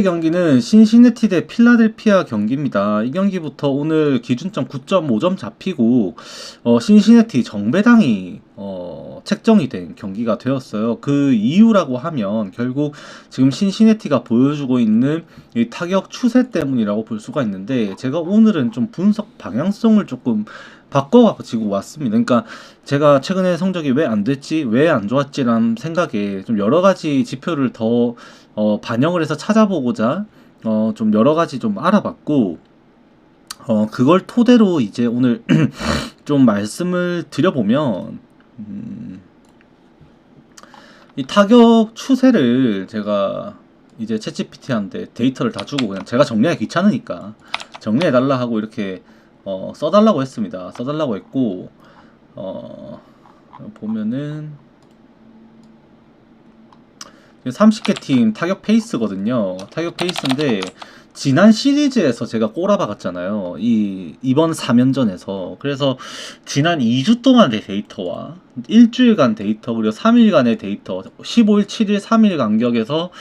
경기는 신시내티 대 필라델피아 경기입니다. 이 경기부터 오늘 기준점 9.5점 잡히고 신시내티 정배당이 책정이 된 경기가 되었어요. 그 이유라고 하면 결국 지금 신시내티가 보여주고 있는 이 타격 추세 때문이라고 볼 수가 있는데, 제가 오늘은 좀 분석 방향성을 조금 바꿔가지고 왔습니다. 그러니까 제가 최근에 성적이 왜 안 됐지, 왜 안 좋았지라는 생각에 좀 여러 가지 지표를 더 반영을 해서 찾아보고자 좀 여러 가지 좀 알아봤고, 그걸 토대로 이제 오늘 좀 말씀을 드려보면, 이 타격 추세를 제가 이제 챗GPT한테 데이터를 다 주고 그냥 제가 정리하기 귀찮으니까 정리해달라 하고 이렇게 써달라고 했습니다. 써달라고 했고, 보면은 30개 팀 타격 페이스거든요. 타격 페이스인데 지난 시리즈에서 제가 꼬라박았잖아요. 이번 3연전에서. 그래서 지난 2주 동안의 데이터와 일주일간 데이터, 그리고 3일간의 데이터, 15일, 7일, 3일 간격에서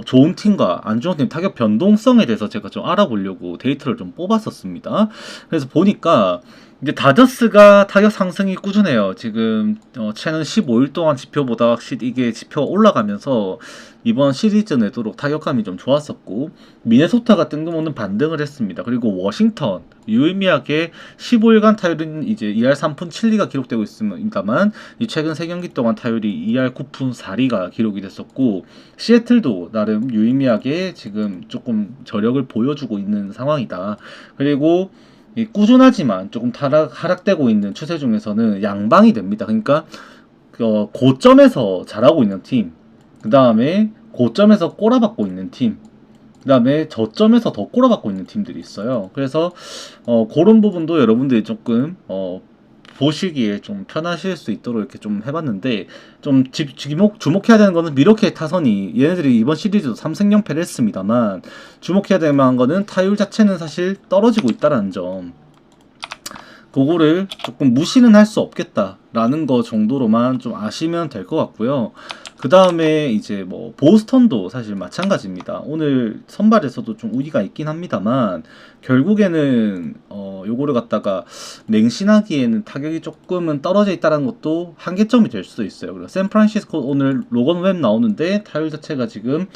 좋은 팀과 안 좋은 팀 타격 변동성에 대해서 제가 좀 알아보려고 데이터를 좀 뽑았었습니다. 그래서 보니까 이제 다저스가 타격 상승이 꾸준해요. 지금 최근 15일 동안 지표보다 확실히 이게 지표가 올라가면서 이번 시리즈 내도록 타격감이 좀 좋았었고, 미네소타가 뜬금없는 반등을 했습니다. 그리고 워싱턴 유의미하게 15일간 타율은 이제 2할 3푼 7리가 기록되고 있습니다만, 이 최근 3경기 동안 타율이 2할 9푼 4리가 기록이 됐었고, 시애틀도 나름 유의미하게 지금 조금 저력을 보여주고 있는 상황이다. 그리고 꾸준하지만 조금 하락되고 있는 추세 중에서는 양방이 됩니다. 그러니까 고점에서 잘하고 있는 팀, 그 다음에 고점에서 꼬라박고 있는 팀, 그 다음에 저점에서 더 꼬라박고 있는 팀들이 있어요. 그래서 그런 부분도 여러분들이 조금 보시기에 좀 편하실 수 있도록 이렇게 좀 해봤는데, 좀 주목해야 되는 거는 미러키의 타선이, 얘네들이 이번 시리즈도 3승 0패를 했습니다만, 주목해야 될 만한 거는 타율 자체는 사실 떨어지고 있다는 점, 그거를 조금 무시는 할 수 없겠다라는 거 정도로만 좀 아시면 될 것 같고요. 그 다음에 이제 뭐 보스턴도 사실 마찬가지입니다. 오늘 선발에서도 좀 우위가 있긴 합니다만, 결국에는 요거를 갖다가 맹신하기에는 타격이 조금은 떨어져 있다는 것도 한계점이 될 수도 있어요. 그리고 샌프란시스코 오늘 로건 웹 나오는데 타율 자체가 지금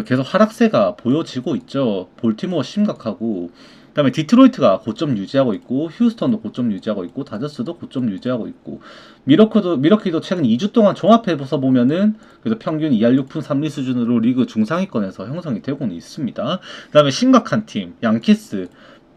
계속 하락세가 보여지고 있죠. 볼티모어 심각하고, 그 다음에 디트로이트가 고점 유지하고 있고, 휴스턴도 고점 유지하고 있고, 다저스도 고점 유지하고 있고, 미러키도 최근 2주 동안 종합해서 보면은 그래도 평균 2할 6푼 3리 수준으로 리그 중상위권에서 형성이 되고는 있습니다. 그 다음에 심각한 팀 양키스,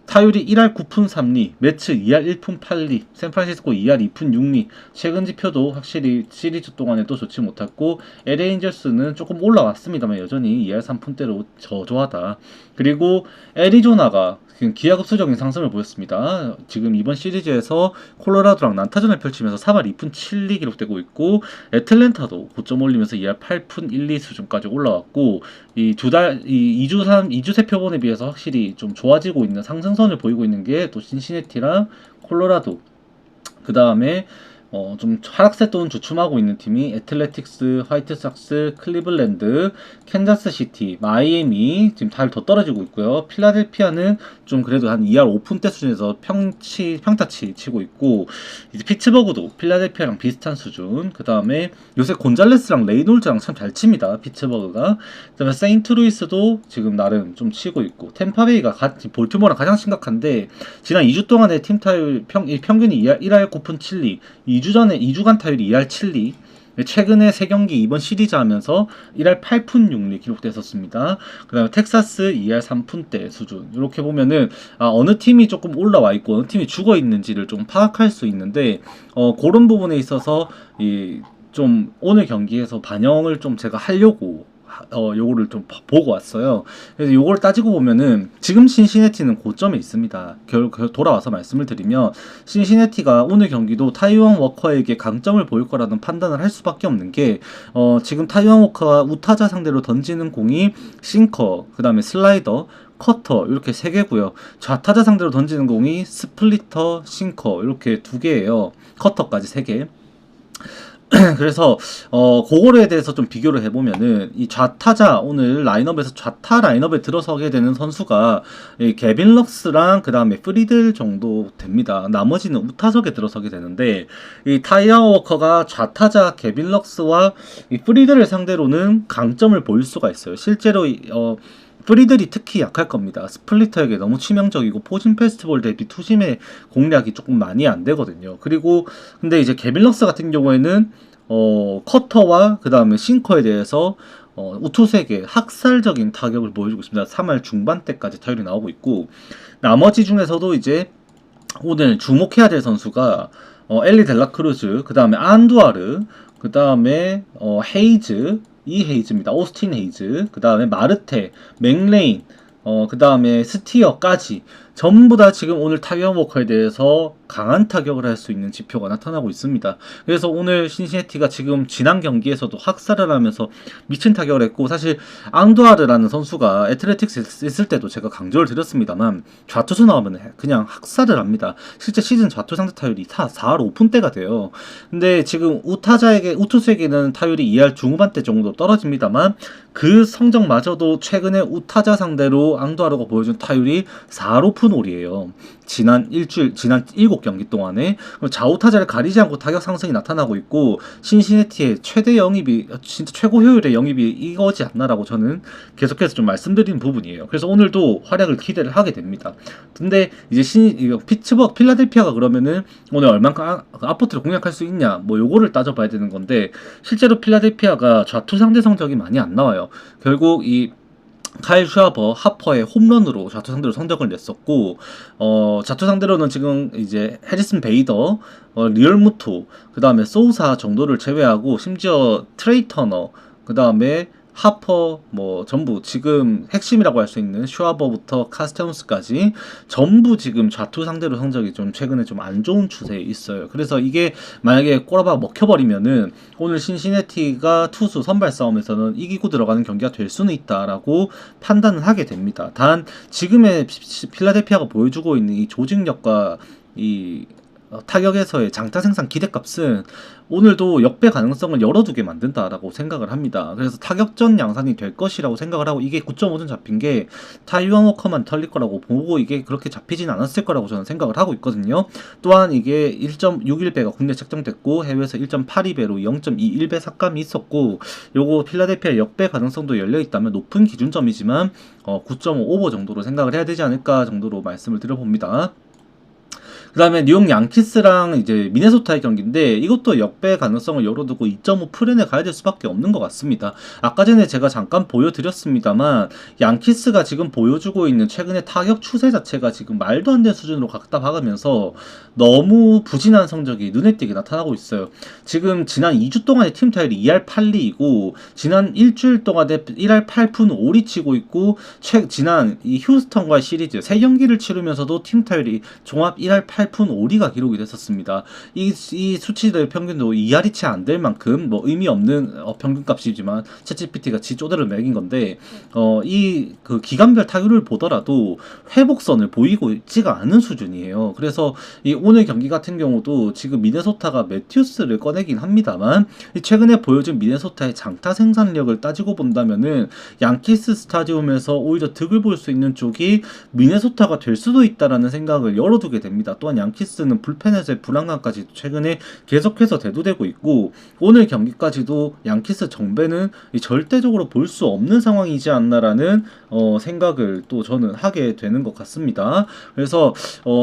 타율이 1할 9푼 3리, 매츠 2할 1푼 8리, 샌프란시스코 2할 2푼 6리. 최근 지표도 확실히 시리즈 동안에도 좋지 못했고, LA 인저스는 조금 올라왔습니다만 여전히 2할 3푼대로 저조하다. 그리고 애리조나가 기하급수적인 상승을 보였습니다. 지금 이번 시리즈에서 콜로라도랑 난타전을 펼치면서 3할 2푼 7리 기록되고 있고, 애틀랜타도 고점 올리면서 2할 8푼 1리 수준까지 올라왔고, 이 2주 세표본에 비해서 확실히 좀 좋아지고 있는 상승선을 보이고 있는 게 또 신시내티랑 콜로라도, 그 다음에 좀 하락세 또는 주춤하고 있는 팀이 애틀레틱스, 화이트삭스, 클리블랜드, 캔자스시티, 마이애미 지금 다 더 떨어지고 있고요. 필라델피아는 좀 그래도 한 2할 5푼대 수준에서 평타치 치고 있고, 이제 피츠버그도 필라델피아랑 비슷한 수준. 그 다음에 요새 곤잘레스랑 레이놀즈랑 참 잘 칩니다, 피츠버그가. 그 다음에 세인트루이스도 지금 나름 좀 치고 있고, 템파베이가 볼티모어랑 가장 심각한데, 지난 2주 동안의 팀 타율 평균이 1할 9푼 7리, 2주간 타율이 2할 7리, 최근에 3경기 이번 시리즈 하면서 1할 8푼 6리 기록됐었습니다. 그 다음에 텍사스 2할 3푼대 수준. 이렇게 보면은 어느 팀이 조금 올라와 있고 어느 팀이 죽어 있는지를 좀 파악할 수 있는데, 그런 부분에 있어서 좀 오늘 경기에서 반영을 좀 제가 하려고 요거를 좀 보고 왔어요. 그래서 요걸 따지고 보면은 지금 신시내티는 고점에 있습니다. 돌아와서 말씀을 드리면, 신시내티가 오늘 경기도 타이완 워커에게 강점을 보일 거라는 판단을 할 수밖에 없는 게, 지금 타이완 워커가 우타자 상대로 던지는 공이 싱커, 그 다음에 슬라이더, 커터 이렇게 3개고요. 좌타자 상대로 던지는 공이 스플리터, 싱커 이렇게 2개예요. 커터까지 3개. 그래서 그거에 대해서 좀 비교를 해보면은 이 좌타자 오늘 라인업에서 좌타 라인업에 들어서게 되는 선수가 이 개빈 럭스랑 그 다음에 프리들 정도 됩니다. 나머지는 우타석에 들어서게 되는데 이 타이어 워커가 좌타자 개빈 럭스와 이 프리들을 상대로는 강점을 보일 수가 있어요. 실제로 프리들이 특히 약할 겁니다. 스플리터에게 너무 치명적이고 포진 페스티벌 대비 투심의 공략이 조금 많이 안 되거든요. 그리고 근데 이제 개빌럭스 같은 경우에는 커터와 그 다음에 싱커에 대해서 우투색의 학살적인 타격을 보여주고 있습니다. 3할 중반대까지 타율이 나오고 있고 나머지 중에서도 이제 오늘 주목해야 될 선수가 엘리 델라크루즈, 그 다음에 안두아르, 그 다음에 헤이즈, 이 헤이즈입니다. 오스틴 헤이즈, 그 다음에 마르테, 맥레인, 그 다음에 스티어까지 전부 다 지금 오늘 타이어 워커에 대해서 강한 타격을 할 수 있는 지표가 나타나고 있습니다. 그래서 오늘 신시내티가 지금 지난 경기에서도 학살을 하면서 미친 타격을 했고 사실 앙두아르라는 선수가 애틀레틱스 있을 때도 제가 강조를 드렸습니다만 좌투수 나오면 그냥 학살을 합니다. 실제 시즌 좌투 상대 타율이 4할 5푼대가 돼요. 근데 지금 우투수에게는 타율이 2할 중후반대 정도 떨어집니다만 그 성적마저도 최근에 우타자 상대로 앙두아르가 보여준 타율이 4할 5푼 올이에요. 지난 7경기 동안에 좌우타자를 가리지 않고 타격 상승이 나타나고 있고 신시내티의 최대 영입이 진짜 최고 효율의 영입이 이거지 않나라고 저는 계속해서 좀 말씀드리는 부분이에요. 그래서 오늘도 활약을 기대를 하게 됩니다. 근데 이제 피츠버그 필라델피아가 그러면은 오늘 얼만큼 아포트를 공략할 수 있냐 뭐 요거를 따져봐야 되는 건데 실제로 필라델피아가 좌투 상대 성적이 많이 안 나와요. 결국 이 카일 슈아버, 하퍼의 홈런으로 좌투 상대로 성적을 냈었고, 좌투 상대로는 지금 이제 해리슨 베이더, 리얼무토, 그 다음에 소우사 정도를 제외하고, 심지어 트레이 터너, 그 다음에 하퍼 뭐 전부 지금 핵심이라고 할 수 있는 슈아버부터 카스테운스까지 전부 지금 좌투 상대로 성적이 좀 최근에 좀 안 좋은 추세에 있어요. 그래서 이게 만약에 꼬라박 먹혀버리면은 오늘 신시내티가 투수 선발 싸움에서는 이기고 들어가는 경기가 될 수는 있다라고 판단을 하게 됩니다. 단 지금의 필라델피아가 보여주고 있는 이 조직력과 이 타격에서의 장타 생산 기대값은 오늘도 역배 가능성을 열어두게 만든다라고 생각을 합니다. 그래서 타격전 양산이 될 것이라고 생각을 하고 이게 9.5점 잡힌 게 타이완 워커만 털릴 거라고 보고 이게 그렇게 잡히진 않았을 거라고 저는 생각을 하고 있거든요. 또한 이게 1.61배가 국내 책정됐고 해외에서 1.82배로 0.21배 삭감이 있었고 요거 필라델피아 역배 가능성도 열려있다면 높은 기준점이지만 9.5 오버 정도로 생각을 해야 되지 않을까 정도로 말씀을 드려봅니다. 그 다음에 뉴욕 양키스랑 이제 미네소타의 경기인데 이것도 역배 가능성을 열어두고 2.5 프렌에 가야 될 수밖에 없는 것 같습니다. 아까 전에 제가 잠깐 보여드렸습니다만 양키스가 지금 보여주고 있는 최근의 타격 추세 자체가 지금 말도 안 되는 수준으로 갖다 박으면서 너무 부진한 성적이 눈에 띄게 나타나고 있어요. 지금 지난 2주 동안의 팀 타율이 2할 8리이고 지난 일주일 동안에 1할 8푼 5리 치고 있고 지난 이 휴스턴과의 시리즈 3경기를 치르면서도 팀 타율이 종합 1할 8푼 5리가 기록이 됐었습니다. 이 수치들 평균도 2할이 채 안 될 만큼 뭐 의미 없는 평균값이지만 챗GPT가 지 쪼대를 매긴 건데 이 그 기간별 타율을 보더라도 회복선을 보이고 있지가 않은 수준이에요. 그래서 이 오늘 경기 같은 경우도 지금 미네소타가 매튜스를 꺼내긴 합니다만 최근에 보여준 미네소타의 장타 생산력을 따지고 본다면은 양키스 스타디움에서 오히려 득을 볼 수 있는 쪽이 미네소타가 될 수도 있다라는 생각을 열어두게 됩니다. 또한 양키스는 불펜에서의 불안감까지 최근에 계속해서 대두되고 있고 오늘 경기까지도 양키스 정배는 절대적으로 볼 수 없는 상황이지 않나라는 생각을 또 저는 하게 되는 것 같습니다. 그래서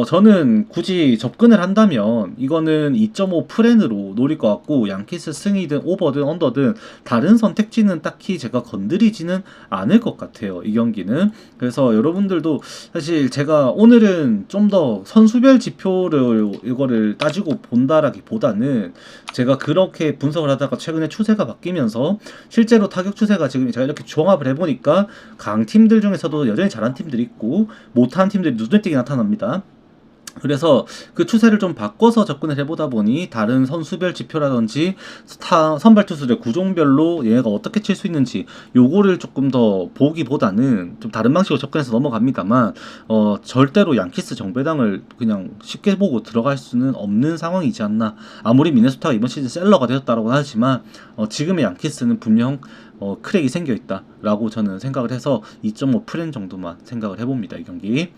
저는 굳이 접근을 한다면 이거는 2.5 프렌으로 노릴 것 같고 양키스 승이든 오버든 언더든 다른 선택지는 딱히 제가 건드리지는 않을 것 같아요. 이 경기는. 그래서 여러분들도 사실 제가 오늘은 좀 더 선수별 지표를 이거를 따지고 본다라기보다는 제가 그렇게 분석을 하다가 최근에 추세가 바뀌면서 실제로 타격 추세가 지금 제가 이렇게 종합을 해보니까 강팀들 중에서도 여전히 잘한 팀들이 있고 못한 팀들이 눈에 띄게 나타납니다. 그래서 그 추세를 좀 바꿔서 접근을 해보다 보니 다른 선수별 지표라든지 선발 투수들 구종별로 얘가 어떻게 칠 수 있는지 요거를 조금 더 보기보다는 좀 다른 방식으로 접근해서 넘어갑니다만 절대로 양키스 정배당을 그냥 쉽게 보고 들어갈 수는 없는 상황이지 않나. 아무리 미네소타가 이번 시즌 셀러가 되었다라고 하지만 지금의 양키스는 분명 크랙이 생겨있다라고 저는 생각을 해서 2.5 프렌 정도만 생각을 해봅니다, 이 경기.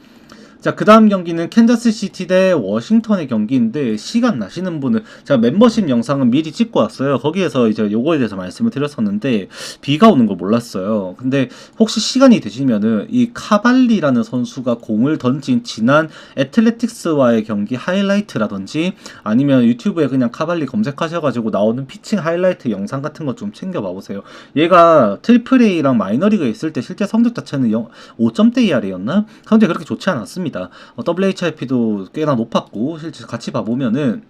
자, 그 다음 경기는 캔자스시티 대 워싱턴의 경기인데, 시간 나시는 분은, 제가 멤버십 영상은 미리 찍고 왔어요. 거기에서 이제 요거에 대해서 말씀을 드렸었는데, 비가 오는 걸 몰랐어요. 근데 혹시 시간이 되시면은, 이 카발리라는 선수가 공을 던진 지난 애틀레틱스와의 경기 하이라이트라든지, 아니면 유튜브에 그냥 카발리 검색하셔가지고 나오는 피칭 하이라이트 영상 같은 거 좀 챙겨봐 보세요. 얘가 트리플 A랑 마이너리그에 있을 때 실제 성적 자체는 5점대 이하였나? 그런데 그렇게 좋지 않았습니다. WHIP도 꽤나 높았고, 실제 같이 봐보면은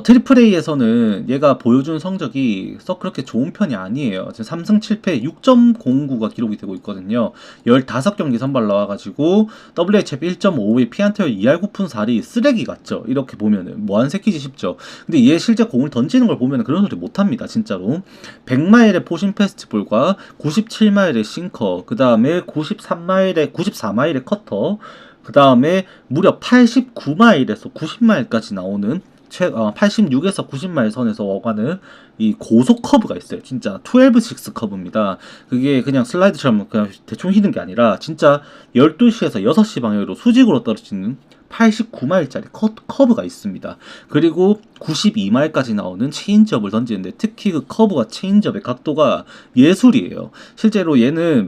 트리플 A에서는 얘가 보여준 성적이 썩 그렇게 좋은 편이 아니에요. 지금 3승 7패 6.09가 기록이 되고 있거든요. 15경기 선발 나와가지고 WHIP 1.55에 피안타율 2할 9푼 4리 쓰레기 같죠. 이렇게 보면은 뭐한 새끼지 싶죠. 근데 얘 실제 공을 던지는 걸 보면 그런 소리 못합니다. 진짜로. 100마일의 포신 페스티벌과 97마일의 싱커, 그 다음에 94마일의 커터, 그 다음에 무려 89마일에서 90마일까지 나오는 86에서 90마일 선에서 오가는 이 고속 커브가 있어요. 진짜 12-6 커브입니다. 그게 그냥 슬라이드처럼 그냥 대충 휘는 게 아니라 진짜 12시에서 6시 방향으로 수직으로 떨어지는 89마일짜리 커브가 있습니다. 그리고 92마일까지 나오는 체인지업을 던지는데, 특히 그 커브와 체인지업의 각도가 예술이에요. 실제로 얘는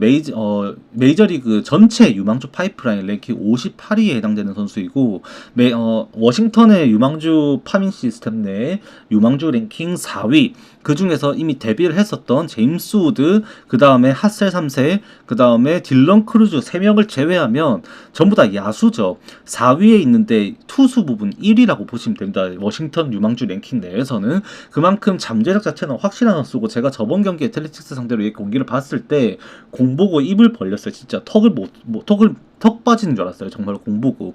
메이저리그 전체 유망주 파이프라인 랭킹 58위에 해당되는 선수이고, 워싱턴의 유망주 파밍 시스템 내 유망주 랭킹 4위, 그 중에서 이미 데뷔를 했었던 제임스 우드, 그 다음에 핫셀 3세, 그 다음에 딜런 크루즈 3명을 제외하면 전부 다 야수죠. 4위에 있는데 투수 부분 1위라고 보시면 됩니다. 워싱턴 유망주 랭킹 내에서는. 그만큼 잠재력 자체는 확실한 선수고, 제가 저번 경기 애틀레틱스 상대로 이 경기를 봤을 때 공 보고 입을 벌렸어요. 진짜 턱 빠지는 줄 알았어요. 정말로 공 보고.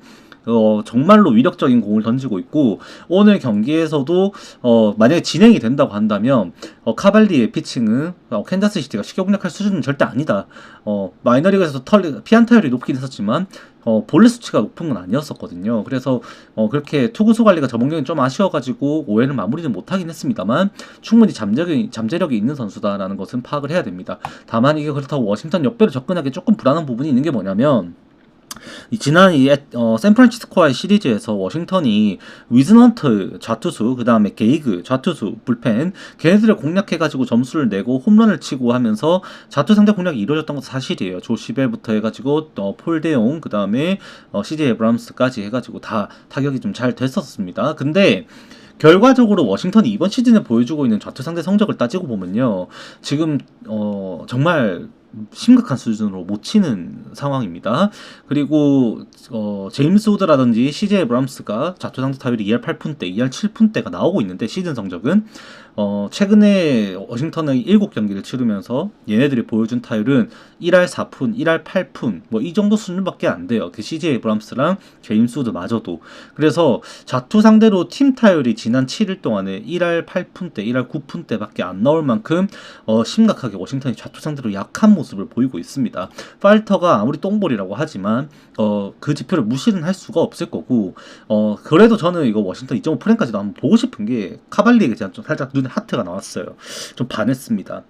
정말로 위력적인 공을 던지고 있고, 오늘 경기에서도 만약에 진행이 된다고 한다면 카발리의 피칭은 캔자스시티가 쉽게 공략할 수준은 절대 아니다. 마이너리그에서 피안타율이 높긴 했었지만 볼넷 수치가 높은 건 아니었었거든요. 그래서 그렇게 투구수 관리가 저번 경기는 좀 아쉬워가지고 5회를 마무리는 못하긴 했습니다만, 충분히 잠재력이 있는 선수다라는 것은 파악을 해야 됩니다. 다만 이게 그렇다고 워싱턴 역배로 접근하기 조금 불안한 부분이 있는 게 뭐냐면, 지난 샌프란시스코와의 시리즈에서 워싱턴이 위즈넌트 좌투수, 그 다음에 게이그 좌투수 불펜, 걔네들을 공략해가지고 점수를 내고 홈런을 치고 하면서 좌투 상대 공략이 이루어졌던 것도 사실이에요. 조 시벨부터 해가지고 폴 데용, 그 다음에 CJ 에브람스까지 해가지고 다 타격이 좀 잘 됐었습니다. 근데 결과적으로 워싱턴이 이번 시즌에 보여주고 있는 좌투 상대 성적을 따지고 보면요, 지금 정말 심각한 수준으로 못 치는 상황입니다. 그리고 제임스 우드라든지 CJ 브람스가 좌투 상대 타율이 2할 8푼대, 2할 7푼대가 나오고 있는데, 시즌 성적은 최근에 워싱턴의 7경기를 치르면서 얘네들이 보여준 타율은 1할 4푼, 1할 8푼 뭐 이 정도 수준밖에 안 돼요. 그 CJ 브람스랑 제임스 우드 마저도. 그래서 좌투 상대로 팀 타율이 지난 7일 동안에 1할 8푼대, 1할 9푼대밖에 안 나올 만큼 심각하게 워싱턴이 좌투 상대로 약한 모습을 보이고 있습니다. 팔터가 아무리 똥볼이라고 하지만 그 지표를 무시는 할 수가 없을 거고, 그래도 저는 이거 워싱턴 2.5프랭까지도 한번 보고 싶은 게, 카발리에게 제가 좀 살짝 눈에 하트가 나왔어요. 좀 반했습니다.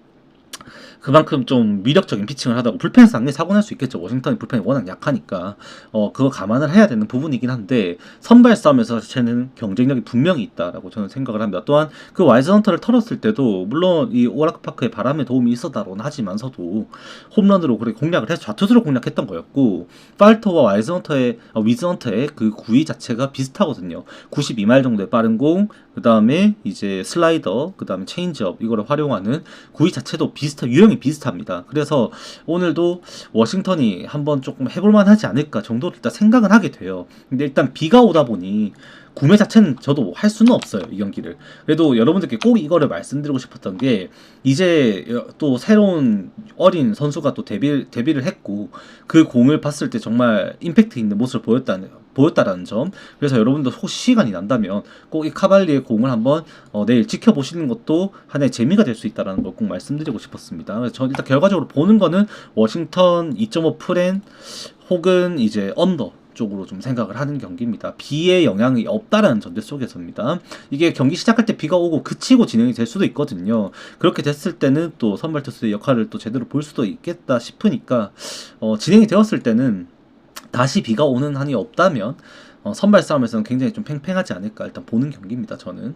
그만큼 좀 위력적인 피칭을 하다고. 불펜에서 당연히 사고 날 수 있겠죠. 워싱턴이 불펜이 워낙 약하니까 그거 감안을 해야 되는 부분이긴 한데, 선발 싸움에서 자체는 경쟁력이 분명히 있다라고 저는 생각을 합니다. 또한 그 와이즈 헌터를 털었을 때도 물론 이 오라크파크의 바람에 도움이 있었다고는 하지만서도 홈런으로 그렇게 공략을 해서 좌투수로 공략했던 거였고, 팔터와 위즈 헌터의 그 구위 자체가 비슷하거든요. 92마일 정도의 빠른 공, 그 다음에 이제 슬라이더, 그 다음에 체인지업, 이거를 활용하는 구위 자체도 유형이 비슷합니다. 그래서 오늘도 워싱턴이 한번 조금 해볼만 하지 않을까 정도로 일단 생각은 하게 돼요. 근데 일단 비가 오다 보니 구매 자체는 저도 할 수는 없어요, 이 경기를. 그래도 여러분들께 꼭 이거를 말씀드리고 싶었던 게, 이제 또 새로운 어린 선수가 또 데뷔를 했고, 그 공을 봤을 때 정말 임팩트 있는 모습을 보였다라는 점. 그래서 여러분들 혹시 시간이 난다면 꼭 이 카발리의 공을 한번 내일 지켜보시는 것도 하나의 재미가 될 수 있다는 걸 꼭 말씀드리고 싶었습니다. 그래서 저는 일단 결과적으로 보는 거는 워싱턴 2.5 프랜 혹은 이제 언더 쪽으로 좀 생각을 하는 경기입니다. 비의 영향이 없다라는 전제 속에서입니다. 이게 경기 시작할 때 비가 오고 그치고 진행이 될 수도 있거든요. 그렇게 됐을 때는 또 선발 투수의 역할을 또 제대로 볼 수도 있겠다 싶으니까 진행이 되었을 때는 다시 비가 오는 한이 없다면 선발 싸움에서는 굉장히 좀 팽팽하지 않을까 일단 보는 경기입니다. 저는.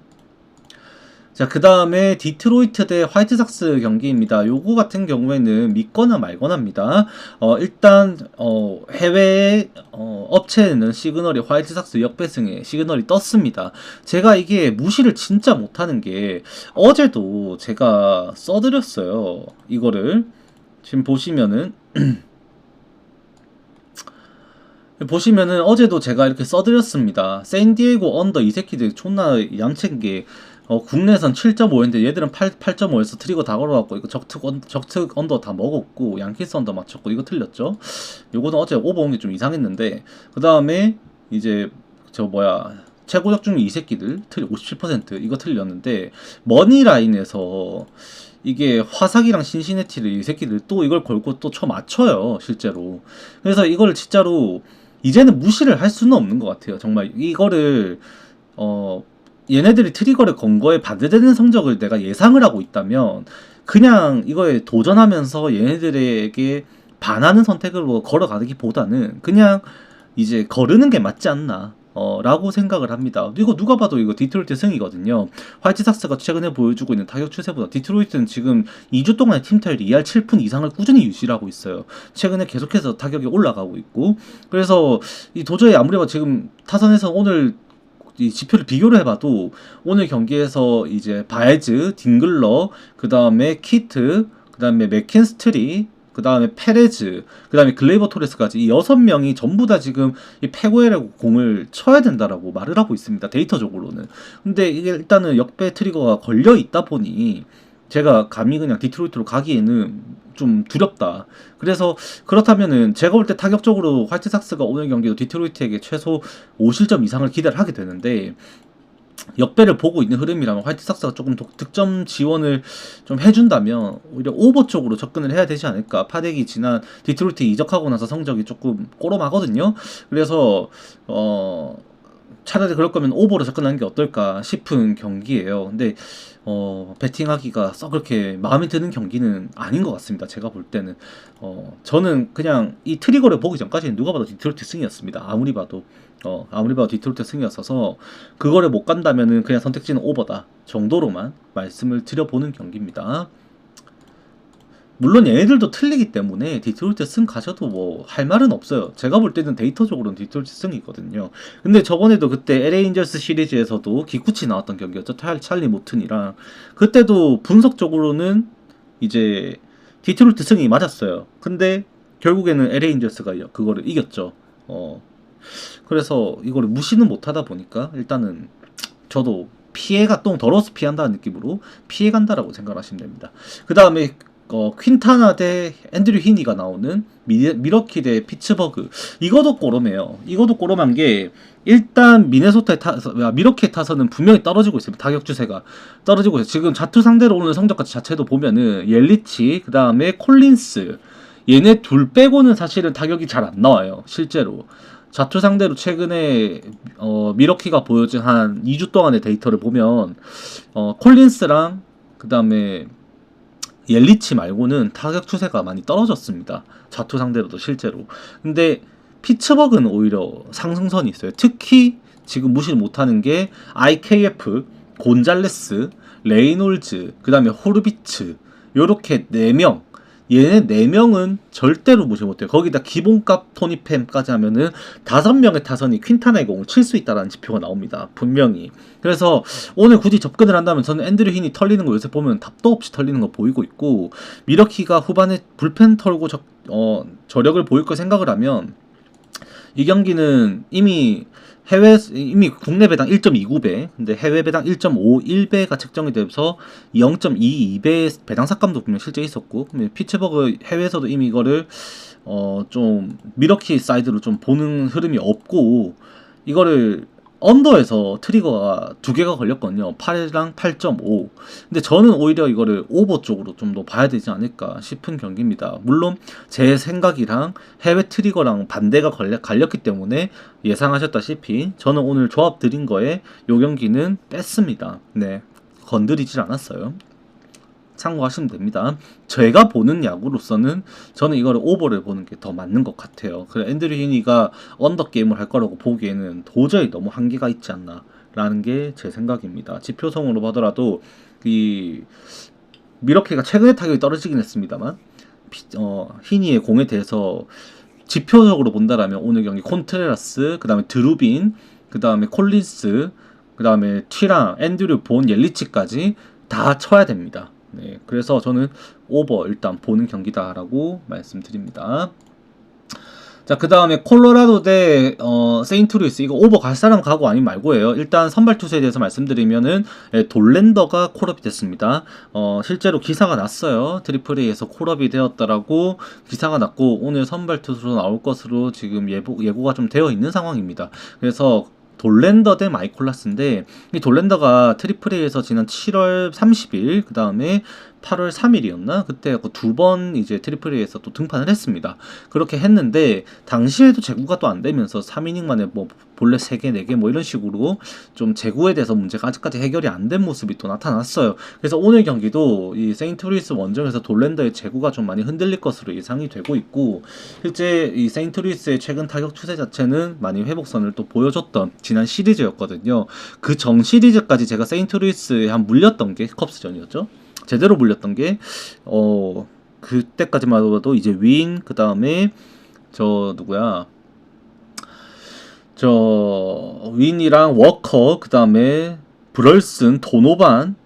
자, 그 다음에 디트로이트 대 화이트삭스 경기입니다. 요거 같은 경우에는 믿거나 말거나입니다. 일단 해외 업체에는 시그널이 화이트삭스 역배승에 시그널이 떴습니다. 제가 이게 무시를 진짜 못하는 게, 어제도 제가 써드렸어요. 이거를 지금 보시면은 어제도 제가 이렇게 써드렸습니다. 샌디에고 언더 이 새끼들 존나 얌체인 게, 국내선 7.5였는데 얘들은 8.5에서 트리거 다 걸어갖고 이거 적특 언더 다 먹었고, 양키스 언더 맞췄고 이거 틀렸죠. 요거는 어제 오버 온 게 좀 이상했는데, 그 다음에 이제 최고 적중률 이 새끼들 57% 이거 틀렸는데, 머니라인에서 이게 화삭이랑 신시내티를 이 새끼들 또 이걸 걸고 또 쳐 맞춰요, 실제로. 그래서 이거를 진짜로 이제는 무시를 할 수는 없는 것 같아요. 정말 이거를 얘네들이 트리거를 건 거에 반대되는 성적을 내가 예상을 하고 있다면 그냥 이거에 도전하면서 얘네들에게 반하는 선택으로 걸어가기보다는 그냥 이제 거르는 게 맞지 않나 라고 생각을 합니다. 이거 누가 봐도 이거 디트로이트 승이거든요. 화이트삭스가 최근에 보여주고 있는 타격 추세보다 디트로이트는 지금 2주 동안의 팀 타율 2할 7푼 이상을 꾸준히 유지를 하고 있어요. 최근에 계속해서 타격이 올라가고 있고, 그래서 이 도저히 아무리 봐도 지금 타선에서 오늘 이 지표를 비교를 해봐도 오늘 경기에서 이제 바에즈, 딩글러, 그 다음에 키트, 그 다음에 맥킨스트리, 그 다음에 페레즈, 그 다음에 글레이버 토레스까지 이 6명이 전부 다 지금 이 페고에라고 공을 쳐야 된다라고 말을 하고 있습니다. 데이터적으로는. 근데 이게 일단은 역배 트리거가 걸려 있다 보니 제가 감히 그냥 디트로이트로 가기에는 좀 두렵다. 그래서 그렇다면은 제가 볼 때 타격적으로 화이트삭스가 오늘 경기도 디트로이트에게 최소 5실점 이상을 기대를 하게 되는데, 역배를 보고 있는 흐름이라면 화이트삭스가 조금 득점 지원을 좀 해준다면 오히려 오버 쪽으로 접근을 해야 되지 않을까. 파덱이 지난 디트로이트 이적하고 나서 성적이 조금 꼬름하거든요. 그래서 차라리 그럴 거면 오버로 접근하는 게 어떨까 싶은 경기예요. 근데 배팅하기가 썩 그렇게 마음에 드는 경기는 아닌 것 같습니다. 제가 볼 때는 저는 그냥 이 트리거를 보기 전까지는 누가 봐도 디트로이트 승이었습니다. 아무리 봐도 디트로이트 승이었어서 그거를 못 간다면은 그냥 선택지는 오버다 정도로만 말씀을 드려보는 경기입니다. 물론 얘네들도 틀리기 때문에 디트로이트 승 가셔도 뭐 할 말은 없어요. 제가 볼 때는 데이터적으로는 디트로이트 승이거든요. 근데 저번에도 그때 LA 인저스 시리즈에서도 기쿠치 나왔던 경기였죠. 찰리 모튼이랑. 그때도 분석적으로는 이제 디트로이트 승이 맞았어요. 근데 결국에는 LA 인저스가 그거를 이겼죠. 그래서 이거를 무시는 못하다 보니까 일단은 저도 피해가 또 더러워서 피한다는 느낌으로 피해간다라고 생각하시면 됩니다. 그 다음에 퀸타나 대 앤드류 히니가 나오는 미러키 대 피츠버그, 이것도 꼬름해요. 이것도 꼬름한 게, 일단 미러키의 타선은 분명히 떨어지고 있습니다. 타격 추세가 떨어지고 있어요. 지금 자투 상대로 오는 성적 자체도 보면은 옐리치, 그 다음에 콜린스, 얘네 둘 빼고는 사실은 타격이 잘 안 나와요. 실제로 자투 상대로 최근에 미러키가 보여준 한 2주 동안의 데이터를 보면 콜린스랑 그 다음에 옐리치 말고는 타격 추세가 많이 떨어졌습니다. 자투 상대로도 실제로. 근데 피츠버그는 오히려 상승선이 있어요. 특히 지금 무시를 못하는 게 IKF, 곤잘레스, 레이놀즈, 그 다음에 호르비츠, 요렇게 4명. 얘네 4명은 절대로 무시 못해요. 거기다 기본값 토니팸까지 하면은 5명의 타선이 퀸타나의 공을 칠 수 있다는 지표가 나옵니다. 분명히. 그래서 오늘 굳이 접근을 한다면 저는 앤드류 힌이 털리는 거 요새 보면 답도 없이 털리는 거 보이고 있고, 미러키가 후반에 불펜 털고 저력을 보일 거 생각을 하면 이 경기는 이미 국내 배당 1.29배, 근데 해외 배당 1.51배가 책정이 돼서 0.22배 배당 삭감도 분명 실제 있었고, 피츠버그 해외에서도 이미 이거를 좀 미러키 사이드로 좀 보는 흐름이 없고, 이거를 언더에서 트리거가 두 개가 걸렸거든요. 8랑 8.5. 근데 저는 오히려 이거를 오버 쪽으로 좀 더 봐야 되지 않을까 싶은 경기입니다. 물론 제 생각이랑 해외 트리거랑 반대가 갈렸기 때문에 예상하셨다시피 저는 오늘 조합 드린 거에 요 경기는 뺐습니다. 네, 건드리질 않았어요. 참고하시면 됩니다. 제가 보는 야구로서는 저는 이거를 오버를 보는 게 더 맞는 것 같아요. 그래, 앤드류 히니가 언더 게임을 할 거라고 보기에는 도저히 너무 한계가 있지 않나 라는 게 제 생각입니다. 지표성으로 보더라도 이 미러키가 최근에 타격이 떨어지긴 했습니다만 히니의 공에 대해서 지표적으로 본다라면 오늘 경기 콘트레라스, 그 다음에 드루빈, 그 다음에 콜린스, 그 다음에 튀랑, 앤드류 본, 옐리치까지 다 쳐야 됩니다. 네, 그래서 저는 오버 일단 보는 경기다라고 말씀드립니다. 자, 그 다음에 콜로라도 대 세인트루이스, 이거 오버 갈 사람 가고 아니면 말고예요. 일단 선발 투수에 대해서 말씀드리면은 돌랜더가 콜업이 됐습니다. 실제로 기사가 났어요. 트리플 A에서 콜업이 되었다라고 기사가 났고, 오늘 선발 투수로 나올 것으로 지금 예고가 좀 되어 있는 상황입니다. 그래서 돌랜더 대 마이콜라스인데, 이 돌랜더가 트리플 A에서 지난 7월 30일, 그 다음에 8월 3일이었나? 그때 두 번 이제 트리플 A에서 또 등판을 했습니다. 그렇게 했는데, 당시에도 제구가 또 안 되면서 3이닝 만에 뭐 본래 3개, 4개 뭐 이런 식으로 좀 제구에 대해서 문제가 아직까지 해결이 안 된 모습이 또 나타났어요. 그래서 오늘 경기도 이 세인트루이스 원정에서 돌랜더의 제구가 좀 많이 흔들릴 것으로 예상이 되고 있고, 실제 이 세인트루이스의 최근 타격 추세 자체는 많이 회복선을 또 보여줬던 지난 시리즈였거든요. 그 정 시리즈까지 제가 세인트루이스에 한 물렸던 게 컵스전이었죠. 제대로 물렸던 게 그때까지만 해도 이제 윈, 그 다음에 저 윈이랑 워커, 그 다음에 브럴슨, 도노반,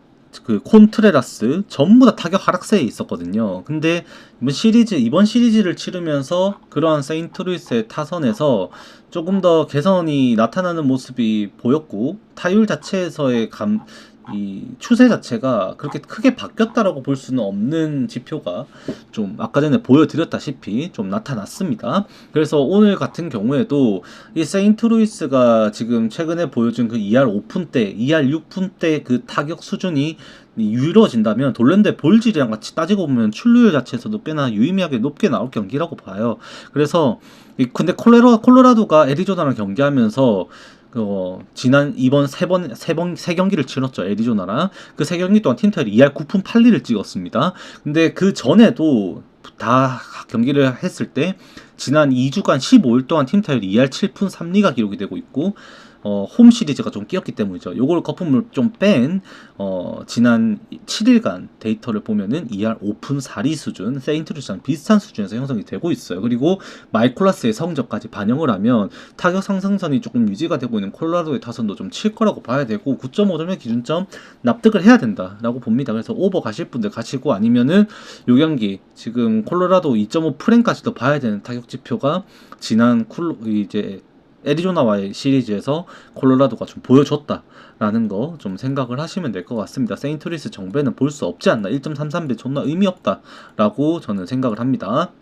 그 콘트레라스 전부 다 타격 하락세에 있었거든요. 근데 이번 시리즈를 치르면서 그러한 세인트루이스의 타선에서 조금 더 개선이 나타나는 모습이 보였고, 타율 자체에서의 이 추세 자체가 그렇게 크게 바뀌었다라고 볼 수는 없는 지표가 좀 아까 전에 보여드렸다시피 좀 나타났습니다. 그래서 오늘 같은 경우에도 이 세인트루이스가 지금 최근에 보여준 그 2할 5푼 대, 2할 6푼 대 그 타격 수준이 이루어진다면 돌랜드의 볼질이랑 같이 따지고 보면 출루율 자체에서도 꽤나 유의미하게 높게 나올 경기라고 봐요. 그래서 근데 콜로라도가 애리조나랑 경기하면서 이번 세 경기를 치렀죠. 애리조나랑. 그 세 경기 동안 팀 타율이 2할 9푼 8리를 찍었습니다. 근데 그 전에도 다 경기를 했을 때 지난 2주간 15일 동안 팀 타율이 2할 7푼 3리가 기록이 되고 있고, 홈 시리즈가 좀 끼었기 때문이죠. 요걸 거품을 좀 뺀 지난 7일간 데이터를 보면은 2할 5푼 4리 수준, 세인트루이스랑 비슷한 수준에서 형성이 되고 있어요. 그리고 마이콜라스의 성적까지 반영을 하면 타격 상승선이 조금 유지가 되고 있는 콜로라도의 타선도 좀 칠 거라고 봐야 되고, 9.5점의 기준점 납득을 해야 된다라고 봅니다. 그래서 오버 가실 분들 가시고, 아니면은 요 경기 지금 콜로라도 2.5 프랭까지도 봐야 되는 타격 지표가 지난 이제 애리조나와의 시리즈에서 콜로라도가 좀 보여줬다라는 거 좀 생각을 하시면 될 것 같습니다. 세인트루이스 정배는 볼 수 없지 않나, 1.33배 존나 의미 없다라고 저는 생각을 합니다.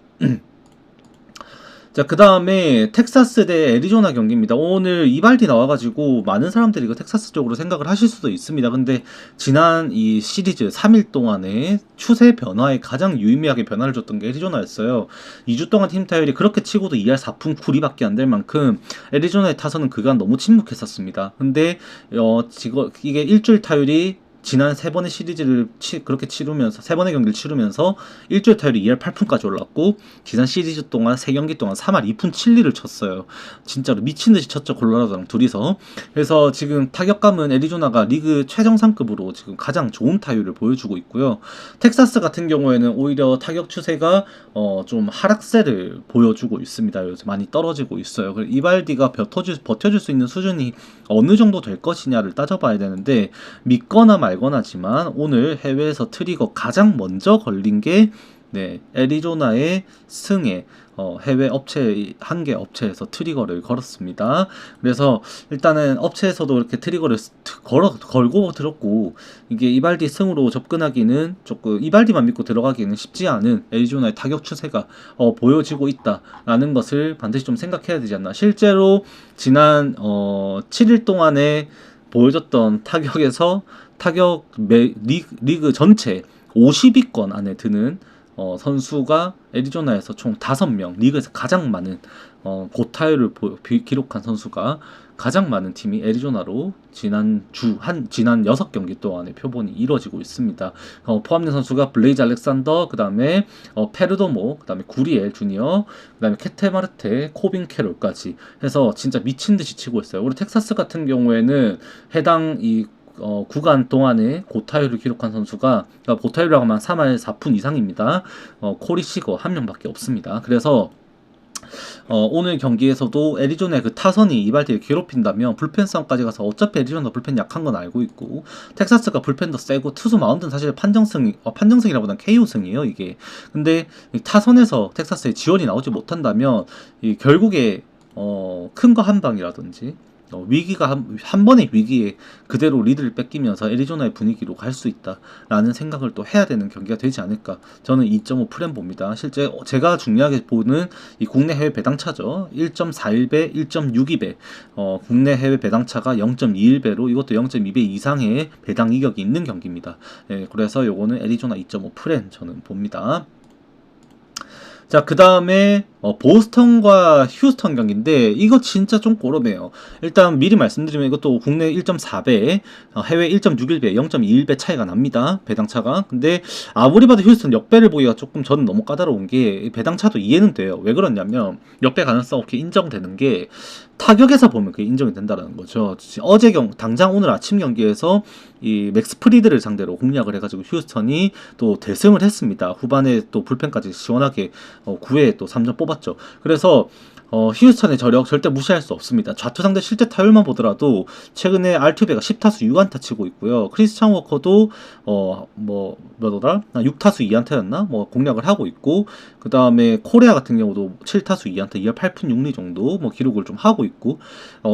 자, 그 다음에 텍사스 대 애리조나 경기입니다. 오늘 이발디 나와가지고 많은 사람들이 이거 텍사스 쪽으로 생각을 하실 수도 있습니다. 근데 지난 이 시리즈 3일 동안에 추세 변화에 가장 유의미하게 변화를 줬던 게 애리조나였어요. 2주 동안 팀 타율이 그렇게 치고도 2할 4푼 9리밖에 안 될 만큼 애리조나의 타선은 그간 너무 침묵했었습니다. 근데 이게 일주일 타율이 지난 세 번의 시리즈를 그렇게 치르면서, 세 번의 경기를 치르면서 일주일 타율이 2할 8푼까지 올랐고, 지난 시리즈 동안 세 경기 동안 3할 2푼 7리를 쳤어요. 진짜로 미친듯이 쳤죠, 콜로라도랑 둘이서. 그래서 지금 타격감은 애리조나가 리그 최정상급으로 지금 가장 좋은 타율을 보여주고 있고요. 텍사스 같은 경우에는 오히려 타격 추세가 좀 하락세를 보여주고 있습니다. 요새 많이 떨어지고 있어요. 그래서 이발디가 버텨줄 수 있는 수준이 어느 정도 될 것이냐를 따져봐야 되는데, 믿거나 말거나지만 오늘 해외에서 트리거 가장 먼저 걸린 게 네, 애리조나의 승에 해외 업체 한 개 업체에서 트리거를 걸었습니다. 그래서 일단은 업체에서도 이렇게 트리거를 걸고 들었고, 이게 이발디 승으로 접근하기는 조금, 이발디만 믿고 들어가기는 쉽지 않은 애리조나의 타격 추세가 보여지고 있다라는 것을 반드시 좀 생각해야 되지 않나. 실제로 지난 7일 동안에 보여줬던 타격에서 리그 전체 50위권 안에 드는 선수가 애리조나에서 총 5명, 리그에서 가장 많은 고타율을 기록한 선수가 가장 많은 팀이 애리조나로 지난 6경기 동안의 표본이 이루어지고 있습니다. 포함된 선수가 블레이즈 알렉산더, 그 다음에 페르도모, 그 다음에 구리엘 주니어, 그 다음에 케테마르테, 코빈 캐롤까지 해서 진짜 미친듯이 치고 있어요. 우리 텍사스 같은 경우에는 해당 구간 동안에 고타율을 기록한 선수가, 그러니까 고타율이라고 하면 3할 4푼 이상입니다. 코리 시거 한 명밖에 없습니다. 그래서 오늘 경기에서도 애리조나의 그 타선이 이발디를 괴롭힌다면 불펜 싸움까지 가서 어차피 애리조나 불펜 약한 건 알고 있고, 텍사스가 불펜 더 세고 투수 마운드는 사실 판정승이라보다는 KO승이에요 이게. 근데 타선에서 텍사스의 지원이 나오지 못한다면 결국에 큰 거 한 방이라든지 위기가 한 번의 위기에 그대로 리드를 뺏기면서 애리조나의 분위기로 갈 수 있다라는 생각을 또 해야 되는 경기가 되지 않을까. 저는 2.5 프레임 봅니다. 실제 제가 중요하게 보는 이 국내 해외 배당차죠. 1.41배, 1.62배. 국내 해외 배당차가 0.21배로 이것도 0.2배 이상의 배당 이격이 있는 경기입니다. 예, 그래서 요거는 애리조나 2.5 프레임 저는 봅니다. 자, 그 다음에 보스턴과 휴스턴 경기인데 이거 진짜 좀 꼬름해요. 일단 미리 말씀드리면 이것도 국내 1.4배, 해외 1.61배, 0.21배 차이가 납니다. 배당차가. 근데 아무리 봐도 휴스턴 역배를 보기가 조금 저는 너무 까다로운 게, 배당차도 이해는 돼요. 왜 그러냐면 역배 가능성 이렇게 인정되는 게 타격에서 보면 그게 인정이 된다는 거죠. 당장 오늘 아침 경기에서 이 맥스 프리드를 상대로 공략을 해가지고 휴스턴이 또 대승을 했습니다. 후반에 또 불펜까지 시원하게 9회에 또 3점 뽑았죠. 그래서 휴스턴의 저력 절대 무시할 수 없습니다. 좌투 상대 실제 타율만 보더라도 최근에 알투베가 10타수 6안타 치고 있고요. 크리스찬 워커도 몇오다? 6타수 2안타였나? 공략을 하고 있고, 그 다음에 코레아 같은 경우도 7타수 2안타 2할 8푼 6리 정도 기록을 좀 하고 있고,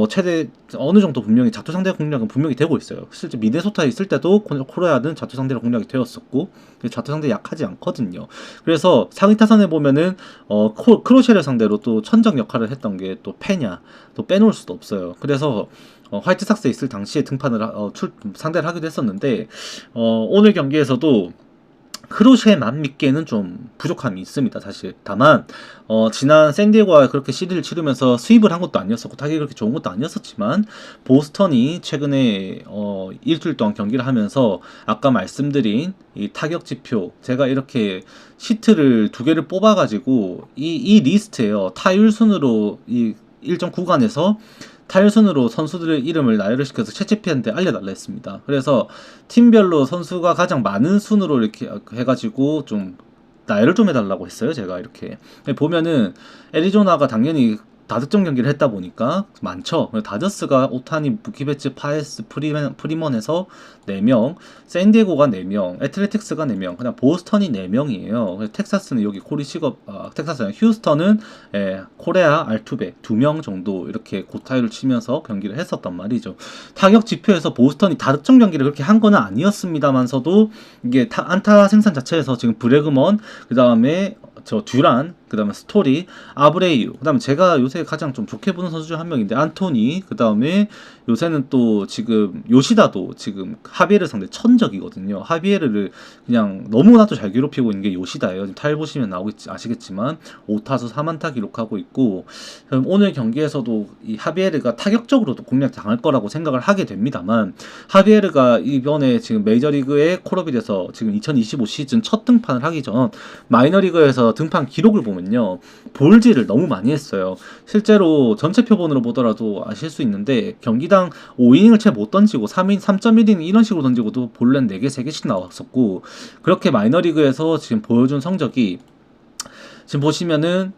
최대 어느 정도 분명히 좌투 상대 공략은 분명히 되고 있어요. 실제 미네소타에 있을 때도 코레아는 좌투 상대로 공략이 되었었고, 좌투 상대 약하지 않거든요. 그래서 상위 타선에 보면은 크로셰를 상대로 또 천정 역할을 했던 게 또 페냐, 또 빼놓을 수도 없어요. 그래서 화이트삭스에 있을 당시에 상대를 하기도 했었는데, 오늘 경기에서도 크로셰만 믿기에는 좀 부족함이 있습니다, 사실. 다만 지난 샌디에고와 그렇게 시리즈를 치르면서 수입을 한 것도 아니었었고 타격이 그렇게 좋은 것도 아니었었지만, 보스턴이 최근에 일주일 동안 경기를 하면서 아까 말씀드린 이 타격 지표, 제가 이렇게 시트를 2개를 뽑아가지고 이 리스트에요. 타율 순으로 이 일정 구간에서 타율 순으로 선수들의 이름을 나열을 시켜서 채채피한테 알려달라 했습니다. 그래서 팀별로 선수가 가장 많은 순으로 이렇게 해가지고 좀 나열을 좀 해달라고 했어요. 제가 이렇게 보면은 애리조나가 당연히 다득점 경기를 했다 보니까 많죠. 다저스가 오타니, 부키베츠, 파에스, 프리먼에서 4명, 샌디에고가 4명, 애틀레틱스가 4명, 그냥 보스턴이 4명이에요. 텍사스는 여기 텍사스는 휴스턴은 코레아, 알투베 2명 정도 이렇게 고타율을 치면서 경기를 했었단 말이죠. 타격 지표에서 보스턴이 다득점 경기를 그렇게 한 건 아니었습니다만서도 이게 안타 생산 자체에서 지금 브레그먼, 그 다음에 듀란, 그 다음에 스토리, 아브레이유, 그 다음에 제가 요새 가장 좀 좋게 보는 선수 중 한 명인데 안토니, 그 다음에 요새는 또 지금 요시다도 지금 하비에르 상대 천적이거든요. 하비에르를 그냥 너무나도 잘 괴롭히고 있는 게 요시다예요. 지금 타일 보시면 아시겠지만 5타수 4안타 기록하고 있고, 오늘 경기에서도 이 하비에르가 타격적으로도 공략 당할 거라고 생각을 하게 됩니다만, 하비에르가 이번에 지금 메이저리그에 콜업이 돼서 지금 2025 시즌 첫 등판을 하기 전 마이너리그에서 등판 기록을 보면요, 볼질을 너무 많이 했어요. 실제로 전체 표본으로 보더라도 아실 수 있는데 경기당 5이닝을 채 못 던지고 3.1이닝 이런 식으로 던지고도 볼넷 4개, 3개씩 나왔었고, 그렇게 마이너리그에서 지금 보여준 성적이 지금 보시면은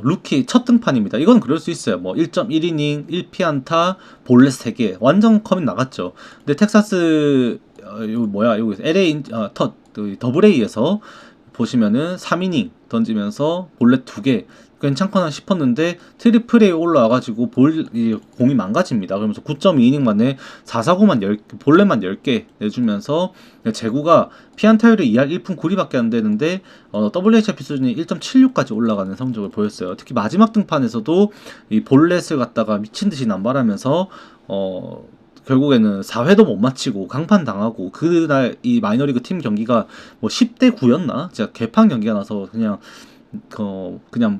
루키 첫 등판입니다. 이건 그럴 수 있어요. 1.1이닝 1피안타 볼넷 3개 완전 커밋 나갔죠. 근데 텍사스 여기 LA 더블A에서 보시면은 3이닝 던지면서 볼넷 2개 괜찮거나 싶었는데 트리플 A 올라와가지고 공이 망가집니다. 그러면서 9.2이닝 만에 4사구만 볼넷만 10개 내주면서 제구가 피안타율이 2할 1푼 9리밖에 안 되는데 WHIP 수준이 1.76까지 올라가는 성적을 보였어요. 특히 마지막 등판에서도 이 볼넷을 갖다가 미친듯이 남발하면서 결국에는 4회도 못 마치고 강판 당하고, 그날 이 마이너리그 팀 경기가 뭐 10대 9였나? 진짜 개판 경기가 나서 그냥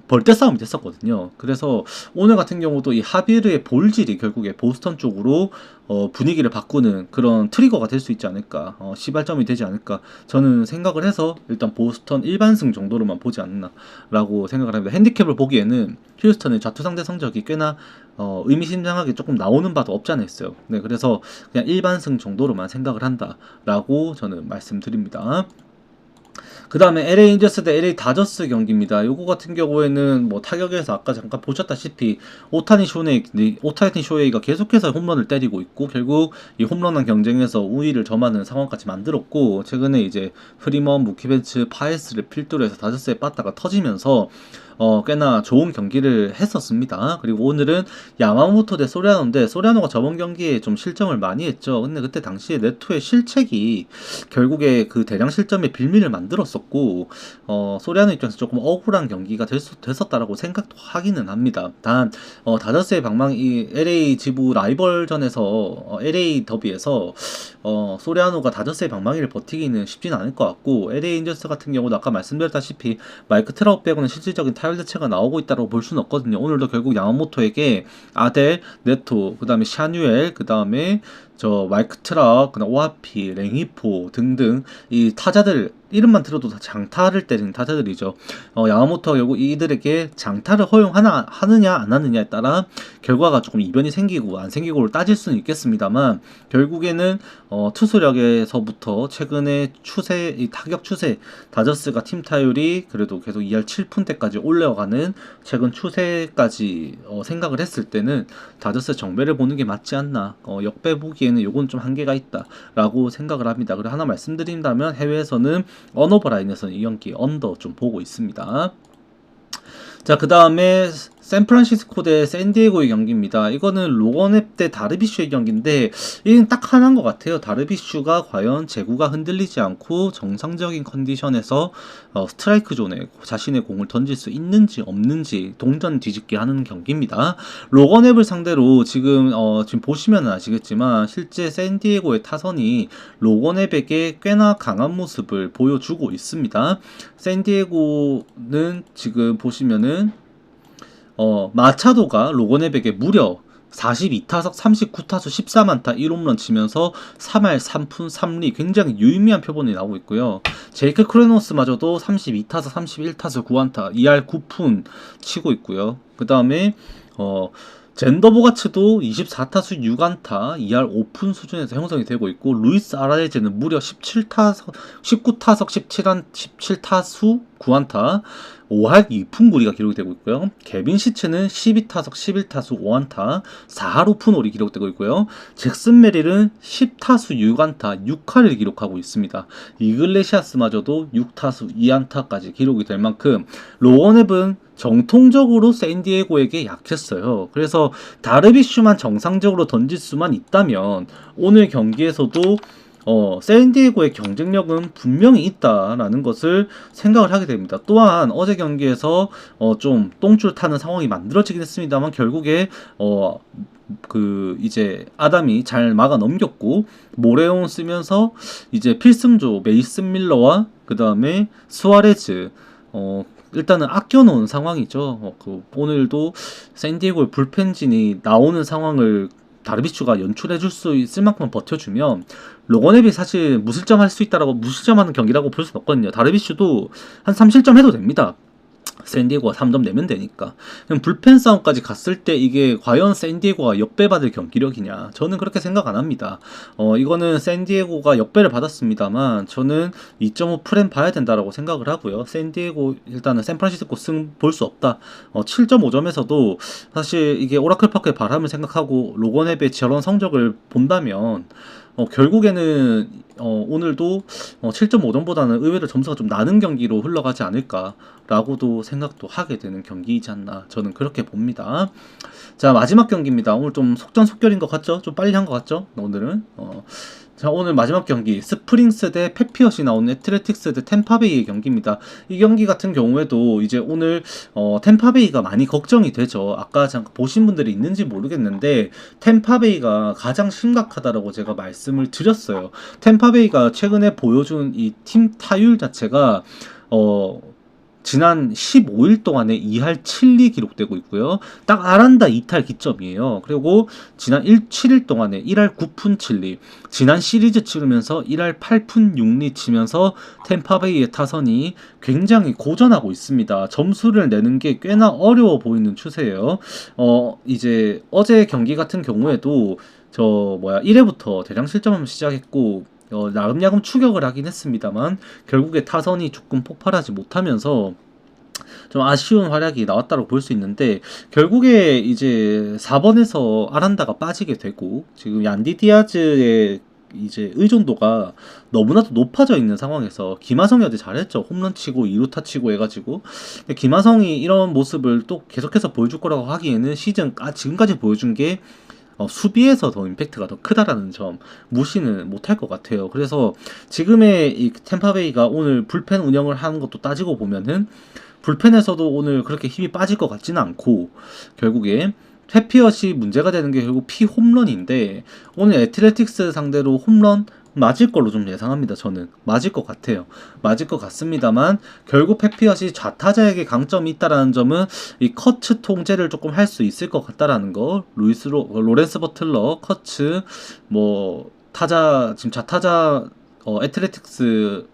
벌떼 싸움이 됐었거든요. 그래서 오늘 같은 경우도 이 하비르의 볼질이 결국에 보스턴 쪽으로 분위기를 바꾸는 그런 트리거가 될 수 있지 않을까, 시발점이 되지 않을까 저는 생각을 해서 일단 보스턴 일반승 정도로만 보지 않나라고 생각을 합니다. 핸디캡을 보기에는 휴스턴의 좌투 상대 성적이 꽤나 의미심장하게 조금 나오는 바도 없지 않아 있어요. 네, 그래서 그냥 일반승 정도로만 생각을 한다라고 저는 말씀드립니다. 그 다음에 LA 인저스 대 LA 다저스 경기입니다. 요거 같은 경우에는 뭐 타격에서 아까 잠깐 보셨다시피 오타니 쇼헤이가 계속해서 홈런을 때리고 있고, 결국 이 홈런왕 경쟁에서 우위를 점하는 상황까지 만들었고, 최근에 이제 프리먼, 무키벤츠, 파에스를 필두로 해서 다저스에 빠따가 터지면서 꽤나 좋은 경기를 했었습니다. 그리고 오늘은 야마모토 대 소리아노인데, 소리아노가 저번 경기에 좀 실점을 많이 했죠. 근데 그때 당시에 네토의 실책이 결국에 그 대량 실점의 빌미를 만들었었고, 소리아노 입장에서 조금 억울한 경기가 됐었다라고 생각도 하기는 합니다. 단 다저스의 방망이, 이 LA 지부 라이벌전에서 LA 더비에서 소리아노가 다저스의 방망이를 버티기는 쉽진 않을 것 같고, LA 인저스 같은 경우도 아까 말씀드렸다시피 마이크 트라웃 빼고는 실질적인 타율 대체가 나오고 있다고 볼 수는 없거든요. 오늘도 결국 야마모토에게 아델, 네토, 그 다음에 샤뉴엘, 그 다음에 마이크 트라웃, 그다음 오하피, 랭히포 등등 이 타자들 이름만 들어도 다 장타를 때리는 타자들이죠. 야마모토가 결국 이들에게 장타를 하느냐 안 하느냐에 따라 결과가 조금 이변이 생기고 안 생기고를 따질 수는 있겠습니다만, 결국에는 투수력에서부터 최근의 추세, 이 타격 추세, 다저스가 팀 타율이 그래도 계속 2할 7푼대까지 올라가는 최근 추세까지 생각을 했을 때는 다저스 정배를 보는 게 맞지 않나, 역배 보기에는 요건 좀 한계가 있다라고 생각을 합니다. 그리고 하나 말씀드린다면, 해외에서는 언오버 라인에서는 이 경기 언더 좀 보고 있습니다. 자, 그 다음에 샌프란시스코 대 샌디에고의 경기입니다. 이거는 로건앱 대 다르비슈의 경기인데, 이건 딱 하나인 것 같아요. 다르비슈가 과연 제구가 흔들리지 않고 정상적인 컨디션에서 스트라이크 존에 자신의 공을 던질 수 있는지 없는지 동전 뒤집기 하는 경기입니다. 로건앱을 상대로 지금 보시면 아시겠지만 실제 샌디에고의 타선이 로건앱에게 꽤나 강한 모습을 보여주고 있습니다. 샌디에고는 지금 보시면은 마차도가 로건앱에게 무려 42타석 39타수 14만타 1홈런 치면서 3할 3푼 3리 굉장히 유의미한 표본이 나오고 있고요. 제이크 크레노스마저도 32타석 31타수 9안타 2할 9푼 치고 있고요. 그 다음에 젠더 보가츠도 24타수 6안타 2할 5푼 수준에서 형성이 되고 있고, 루이스 아라레즈는 무려 19타석 17타수 9안타 5할 2푼 9리가 기록이 되고 있고요. 개빈 시츠는 12타석 11타수 5안타 4할 5푼 5리 기록되고 있고요. 잭슨 메릴은 10타수 6안타 6할을 기록하고 있습니다. 이글레시아스마저도 6타수 2안타까지 기록이 될 만큼 로건앱은 정통적으로 샌디에고에게 약했어요. 그래서 다르비슈만 정상적으로 던질 수만 있다면 오늘 경기에서도 샌디에고의 경쟁력은 분명히 있다라는 것을 생각을 하게 됩니다. 또한 어제 경기에서 좀 똥줄 타는 상황이 만들어지긴 했습니다만, 결국에 이제 아담이 잘 막아 넘겼고, 모레온 쓰면서 이제 필승조 메이슨 밀러와 그 다음에 수아레즈 일단은 아껴놓은 상황이죠. 오늘도 샌디에고의 불펜진이 나오는 상황을 다르비슈가 연출해줄 수 있을 만큼 버텨주면 로건앱이 사실 무실점할 수 있다라고, 무실점하는 경기라고 볼 수는 없거든요. 다르비슈도 한 3실점 해도 됩니다. 샌디에고가 3점 내면 되니까. 그럼 불펜 싸움까지 갔을 때 이게 과연 샌디에고가 역배받을 경기력이냐, 저는 그렇게 생각 안 합니다. 이거는 샌디에고가 역배를 받았습니다만 저는 2.5 프렘 봐야 된다라고 생각을 하고요. 샌디에고 일단은 샌프란시스코 승 볼 수 없다. 7.5점에서도 사실 이게 오라클 파크의 바람을 생각하고 로건앱의 저런 성적을 본다면 결국에는 오늘도 7.5점보다는 의외로 점수가 좀 나는 경기로 흘러가지 않을까라고도 생각도 하게 되는 경기이지 않나 저는 그렇게 봅니다. 자, 마지막 경기입니다. 오늘 좀 속전속결인 것 같죠? 좀 빨리 한 것 같죠? 오늘은 자, 오늘 마지막 경기 스프링스 대 패피엇이 나오는 애틀레틱스 대 템파베이의 경기입니다. 이 경기 같은 경우에도 이제 오늘 템파베이가 많이 걱정이 되죠. 아까 잠깐 보신 분들이 있는지 모르겠는데 템파베이가 가장 심각하다라고 제가 말씀을 드렸어요. 템파베이가 최근에 보여준 이 팀 타율 자체가 지난 15일 동안에 2할 7리 기록되고 있고요. 딱 아란다 2탈 기점이에요. 그리고 지난 7일 동안에 1할 9푼 7리, 지난 시리즈 치르면서 1할 8푼 6리 치면서 템파베이의 타선이 굉장히 고전하고 있습니다. 점수를 내는 게 꽤나 어려워 보이는 추세예요. 이제 어제 경기 같은 경우에도 1회부터 대량 실점하면 시작했고 야금야금 추격을 하긴 했습니다만 결국에 타선이 조금 폭발하지 못하면서 좀 아쉬운 활약이 나왔다고 볼 수 있는데 결국에 이제 4번에서 아란다가 빠지게 되고 지금 얀디 디아즈의 이제 의존도가 너무나도 높아져 있는 상황에서 김하성이 어제 잘했죠. 홈런 치고 2루타 치고 해가지고 근데 김하성이 이런 모습을 또 계속해서 보여줄 거라고 하기에는 지금까지 보여준 게 수비에서 더 임팩트가 더 크다라는 점 무시는 못할 것 같아요. 그래서 지금의 이 템파베이가 오늘 불펜 운영을 하는 것도 따지고 보면은 불펜에서도 오늘 그렇게 힘이 빠질 것 같지는 않고 결국에 페피엇이 문제가 되는 게 결국 피홈런인데 오늘 애틀레틱스 상대로 홈런 맞을 걸로 좀 예상합니다. 저는 맞을 것 같아요. 맞을 것 같습니다만 결국 페피엇이 좌타자에게 강점이 있다라는 점은 이 커츠 통제를 조금 할 수 있을 것 같다라는 거. 로렌스 버틀러, 커츠 타자 지금 좌타자 애틀레틱스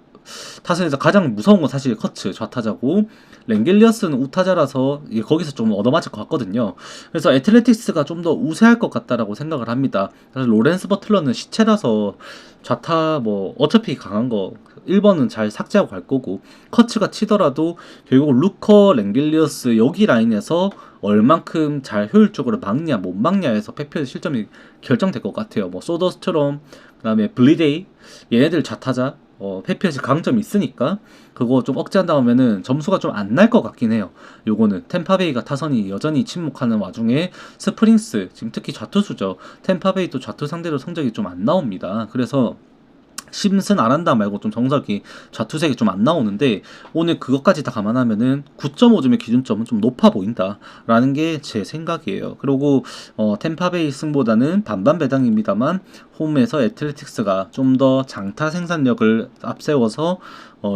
타선에서 가장 무서운 건 사실 커츠 좌타자고 랭겔리어스는 우타자라서 거기서 좀 얻어맞을 것 같거든요. 그래서 애틀레틱스가 좀 더 우세할 것 같다라고 생각을 합니다. 사실 로렌스 버틀러는 시체라서 좌타 어차피 강한 거 1번은 잘 삭제하고 갈 거고 커츠가 치더라도 결국 루커 랭겔리어스 여기 라인에서 얼만큼 잘 효율적으로 막냐 못 막냐에서 페피의 실점이 결정될 것 같아요. 소더스트롬 그다음에 블리데이 얘네들 좌타자 페피엇이 강점이 있으니까 그거 좀 억제한다면은 점수가 좀 안 날 것 같긴 해요. 요거는 템파베이가 타선이 여전히 침묵하는 와중에 스프링스 지금 특히 좌투수죠. 템파베이 또 좌투 상대로 성적이 좀 안 나옵니다. 그래서 심슨 아란다 말고 좀 정석이 좌투색이 좀 안 나오는데 오늘 그것까지 다 감안하면은 9.5점의 기준점은 좀 높아 보인다라는 게 제 생각이에요. 그리고 템파베이 승보다는 반반 배당입니다만 홈에서 애틀레틱스가 좀 더 장타 생산력을 앞세워서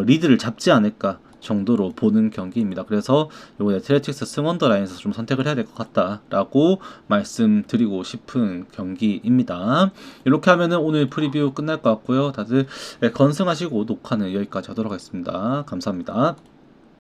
리드를 잡지 않을까 정도로 보는 경기입니다. 그래서 이번 애틀레틱스 승원더 라인에서 좀 선택을 해야 될 것 같다라고 말씀드리고 싶은 경기입니다. 이렇게 하면은 오늘 프리뷰 끝날 것 같고요. 다들 건승하시고 녹화는 여기까지 하도록 하겠습니다. 감사합니다.